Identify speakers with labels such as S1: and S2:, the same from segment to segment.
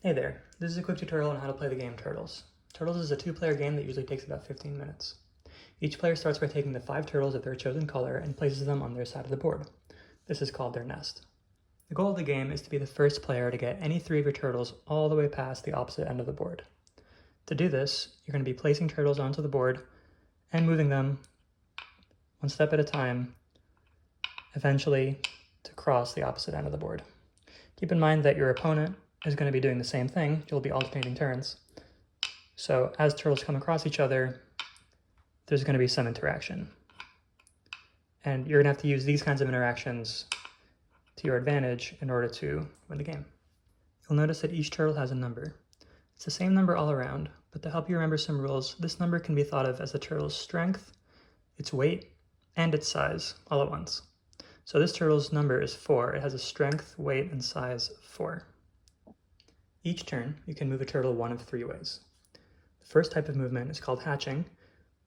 S1: Hey there, this is a quick tutorial on how to play the game Turtles. Turtles is a two-player game that usually takes about 15 minutes. Each player starts by taking the 5 turtles of their chosen color and places them on their side of the board. This is called their nest. The goal of the game is to be the first player to get any 3 of your turtles all the way past the opposite end of the board. To do this, you're going to be placing turtles onto the board and moving them one step at a time, eventually to cross the opposite end of the board. Keep in mind that your opponent is going to be doing the same thing. You'll be alternating turns. So as turtles come across each other, there's going to be some interaction. And you're going to have to use these kinds of interactions to your advantage in order to win the game. You'll notice that each turtle has a number. It's the same number all around, but to help you remember some rules, this number can be thought of as the turtle's strength, its weight, and its size all at once. So this turtle's number is 4. It has a strength, weight, and size of 4. Each turn, you can move a turtle one of 3 ways. The first type of movement is called hatching,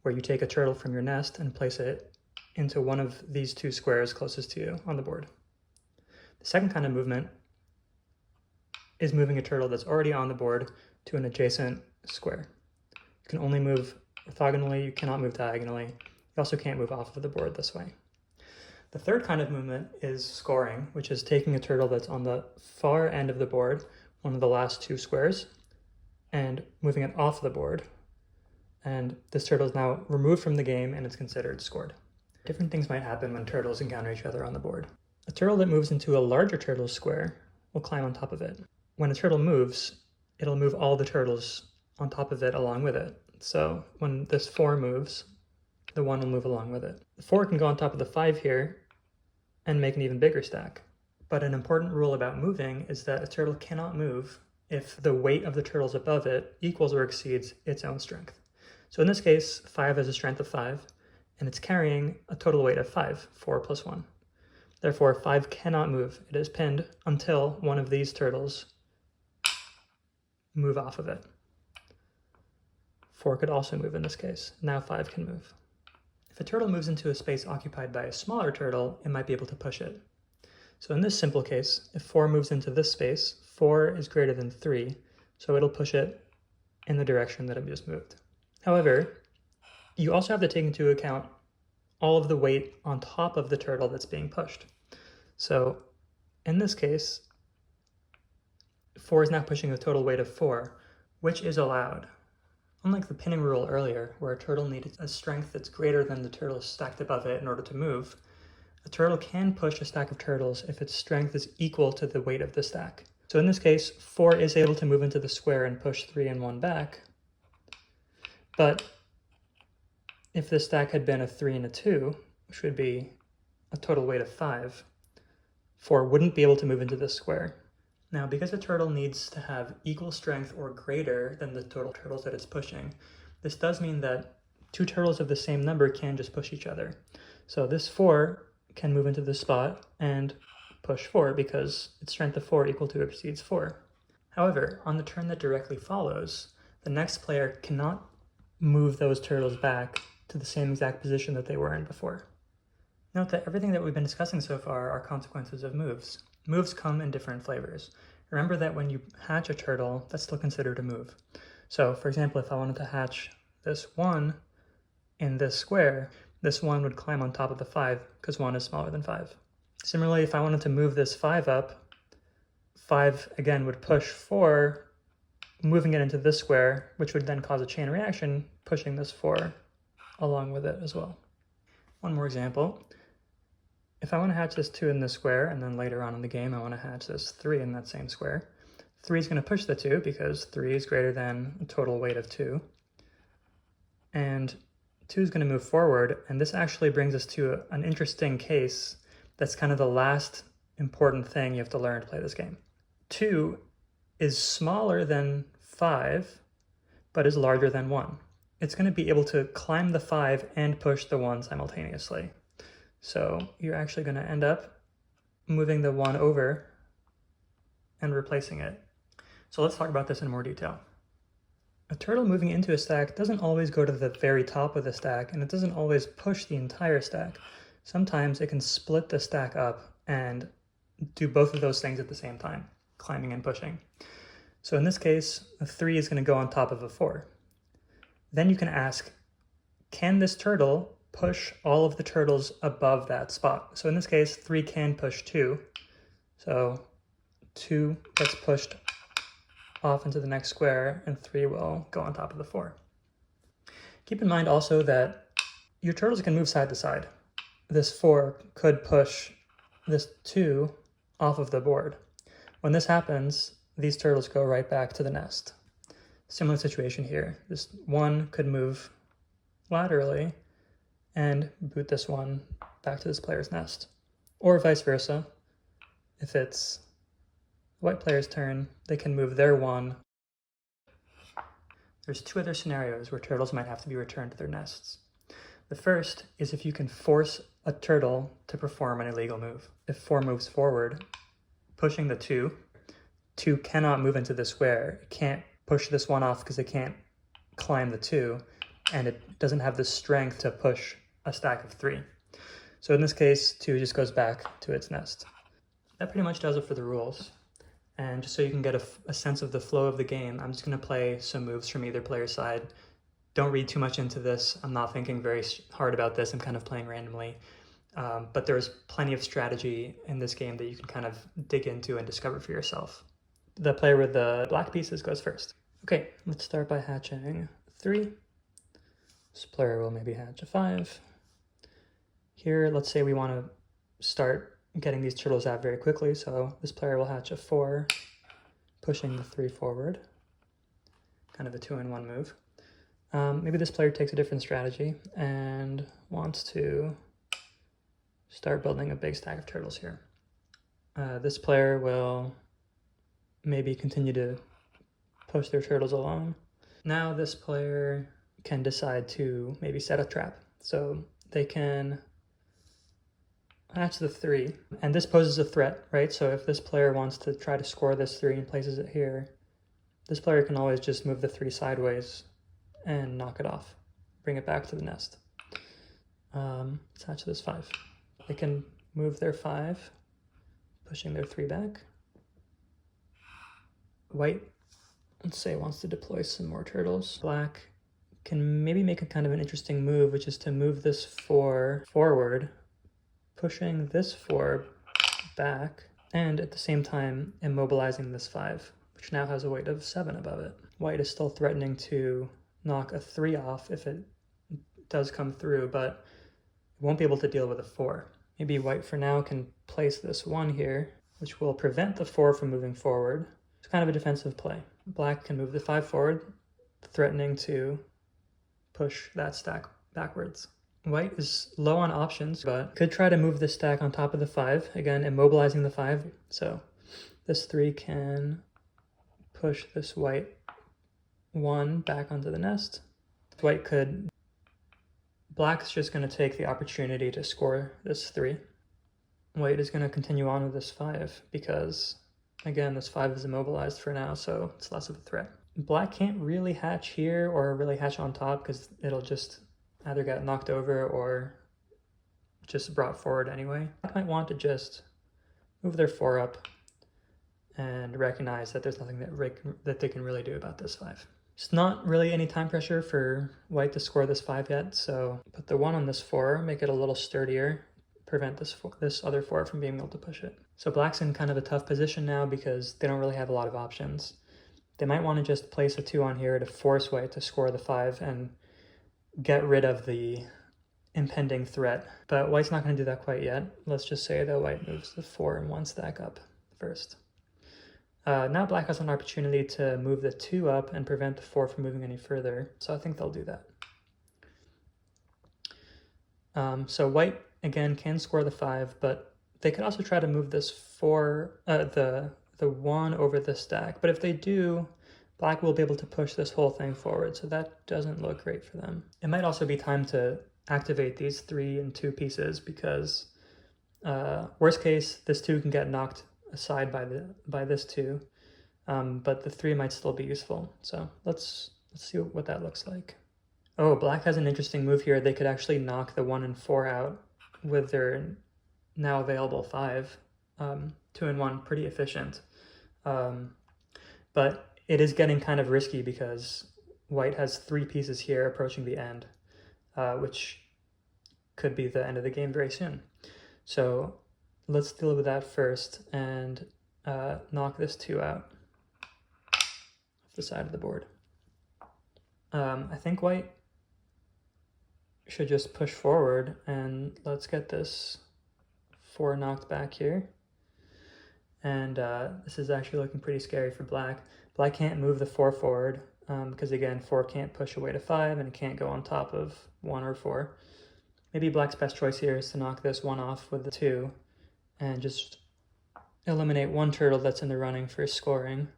S1: where you take a turtle from your nest and place it into one of these 2 squares closest to you on the board. The second kind of movement is moving a turtle that's already on the board to an adjacent square. You can only move orthogonally, you cannot move diagonally. You also can't move off of the board this way. The third kind of movement is scoring, which is taking a turtle that's on the far end of the board, one of the last 2 squares, and moving it off the board. And this turtle is now removed from the game and it's considered scored. Different things might happen when turtles encounter each other on the board. A turtle that moves into a larger turtle's square will climb on top of it. When a turtle moves, it'll move all the turtles on top of it along with it. So when this 4 moves, the 1 will move along with it. The 4 can go on top of the 5 here and make an even bigger stack. But an important rule about moving is that a turtle cannot move if the weight of the turtles above it equals or exceeds its own strength. So in this case, 5 has a strength of 5, and it's carrying a total weight of 5, 4 plus 1. Therefore, 5 cannot move. It is pinned until one of these turtles move off of it. 4 could also move in this case. Now 5 can move. If a turtle moves into a space occupied by a smaller turtle, it might be able to push it. So in this simple case, if 4 moves into this space, 4 is greater than 3, so it'll push it in the direction that it just moved. However, you also have to take into account all of the weight on top of the turtle that's being pushed. So in this case, 4 is now pushing a total weight of 4, which is allowed. Unlike the pinning rule earlier, where a turtle needed a strength that's greater than the turtle stacked above it in order to move, a turtle can push a stack of turtles if its strength is equal to the weight of the stack. So in this case, 4 is able to move into the square and push 3 and 1 back. But if this stack had been a 3 and a 2, which would be a total weight of 5, 4 wouldn't be able to move into this square. Now, because a turtle needs to have equal strength or greater than the total turtles that it's pushing, this does mean that 2 turtles of the same number can just push each other. So this 4 can move into this spot and push 4 because its strength of 4 equal to or exceeds 4. However, on the turn that directly follows, the next player cannot move those turtles back to the same exact position that they were in before. Note that everything that we've been discussing so far are consequences of moves. Moves come in different flavors. Remember that when you hatch a turtle, that's still considered a move. So, for example, if I wanted to hatch this 1 in this square, this 1 would climb on top of the 5 because 1 is smaller than 5. Similarly, if I wanted to move this 5 up, 5 again would push 4, moving it into this square, which would then cause a chain reaction, pushing this 4 along with it as well. One more example. If I want to hatch this 2 in this square, and then later on in the game I want to hatch this 3 in that same square, 3 is going to push the 2 because 3 is greater than a total weight of 2. And 2 is going to move forward, and this actually brings us to an interesting case that's kind of the last important thing you have to learn to play this game. 2 is smaller than 5, but is larger than 1. It's going to be able to climb the 5 and push the 1 simultaneously. So you're actually going to end up moving the 1 over and replacing it. So let's talk about this in more detail. A turtle moving into a stack doesn't always go to the very top of the stack, and it doesn't always push the entire stack. Sometimes it can split the stack up and do both of those things at the same time, climbing and pushing. So in this case, a 3 is going to go on top of a 4. Then you can ask, can this turtle push all of the turtles above that spot? So in this case, 3 can push 2. So 2 gets pushed off into the next square, and 3 will go on top of the 4. Keep in mind also that your turtles can move side to side. This 4 could push this 2 off of the board. When this happens, these turtles go right back to the nest. Similar situation here. This 1 could move laterally and boot this 1 back to this player's nest. Or vice versa. If it's the white player's turn, they can move their 1. There's 2 other scenarios where turtles might have to be returned to their nests. The first is if you can force a turtle to perform an illegal move. If 4 moves forward, pushing the 2 cannot move into the square. It can't push this 1 off because it can't climb the 2, and it doesn't have the strength to push a stack of 3. So in this case, 2 just goes back to its nest. That pretty much does it for the rules. And just so you can get a sense of the flow of the game, I'm just going to play some moves from either player's side. Don't read too much into this. I'm not thinking very hard about this. I'm kind of playing randomly. But there's plenty of strategy in this game that you can kind of dig into and discover for yourself. The player with the black pieces goes first. Okay, let's start by hatching 3. This player will maybe hatch a 5. Here, let's say we want to start getting these turtles out very quickly, so this player will hatch a 4, pushing the 3 forward. Kind of a 2-in-1 move. Maybe this player takes a different strategy and wants to start building a big stack of turtles here. This player will maybe continue to push their turtles along. Now this player can decide to maybe set a trap. So they can hatch the 3, and this poses a threat, right? So if this player wants to try to score this 3 and places it here, this player can always just move the 3 sideways and knock it off, bring it back to the nest. Let's hatch this 5. They can move their 5, pushing their 3 back. White, let's say, wants to deploy some more turtles. Black can maybe make a kind of an interesting move, which is to move this 4 forward, pushing this 4 back, and at the same time immobilizing this 5, which now has a weight of 7 above it. White is still threatening to knock a 3 off if it does come through, but it won't be able to deal with a 4. Maybe white for now can place this 1 here, which will prevent the 4 from moving forward. It's kind of a defensive play. Black can move the 5 forward, threatening to push that stack backwards. White is low on options, but could try to move this stack on top of the 5, again immobilizing the 5. So this 3 can push this white 1 back onto the nest. White could... Black's just going to take the opportunity to score this 3. White is going to continue on with this 5 because, again, this 5 is immobilized for now, so it's less of a threat. Black can't really hatch here or really hatch on top because it'll just either get knocked over or just brought forward anyway. Black might want to just move their 4 up and recognize that there's nothing that they can really do about this 5. It's not really any time pressure for white to score this 5 yet, so put the 1 on this 4, make it a little sturdier, prevent this other 4 from being able to push it. So black's in kind of a tough position now because they don't really have a lot of options. They might want to just place a 2 on here to force white to score the 5 and get rid of the impending threat, but white's not going to do that quite yet. Let's just say that white moves the 4 and 1 stack up first. Now black has an opportunity to move the 2 up and prevent the 4 from moving any further, so I think they'll do that. So white, again, can score the 5, but they could also try to move this 4, the 1 over this stack, but if they do, black will be able to push this whole thing forward, so that doesn't look great for them. It might also be time to activate these 3 and 2 pieces because worst case, this 2 can get knocked aside by this 2, but the 3 might still be useful. So let's see what that looks like. Oh, black has an interesting move here. They could actually knock the 1 and 4 out with their now available 5. 2-in-1, pretty efficient. But it is getting kind of risky because white has 3 pieces here approaching the end, which could be the end of the game very soon. So let's deal with that first and knock this 2 out off the side of the board. I think white should just push forward, and let's get this 4 knocked back here. And this is actually looking pretty scary for black. Black can't move the 4 forward because, again, 4 can't push away to 5 and it can't go on top of 1 or 4. Maybe black's best choice here is to knock this 1 off with the 2 and just eliminate 1 turtle that's in the running for scoring.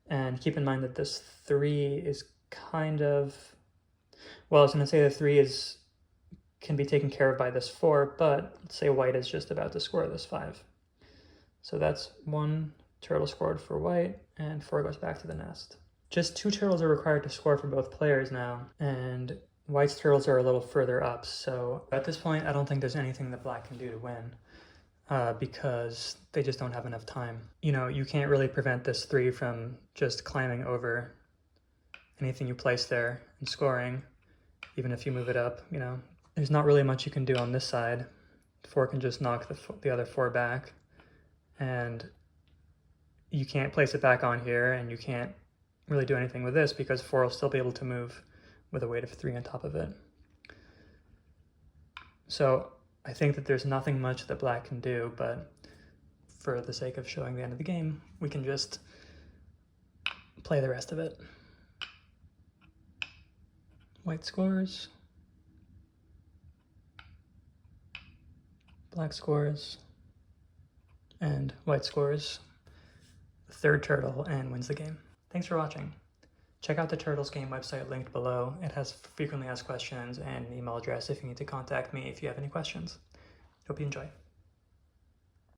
S1: And keep in mind that this 3 is kind of, well, I was going to say the 3 can be taken care of by this 4, but let's say white is just about to score this 5. So that's 1 turtle scored for white, and 4 goes back to the nest. Just 2 turtles are required to score for both players now, and white's turtles are a little further up, so at this point I don't think there's anything that black can do to win, because they just don't have enough time. You know, you can't really prevent this 3 from just climbing over anything you place there and scoring, even if you move it up. You know, there's not really much you can do on this side. 4 can just knock the other 4 back, and you can't place it back on here, and you can't really do anything with this because 4 will still be able to move with a weight of 3 on top of it. So I think that there's nothing much that black can do, but for the sake of showing the end of the game, we can just play the rest of it. White scores. Black scores. And white scores the 3rd turtle and wins the game. Thanks for watching. Check out the Turtles game website linked below. It has frequently asked questions and an email address if you need to contact me if you have any questions. Hope you enjoy.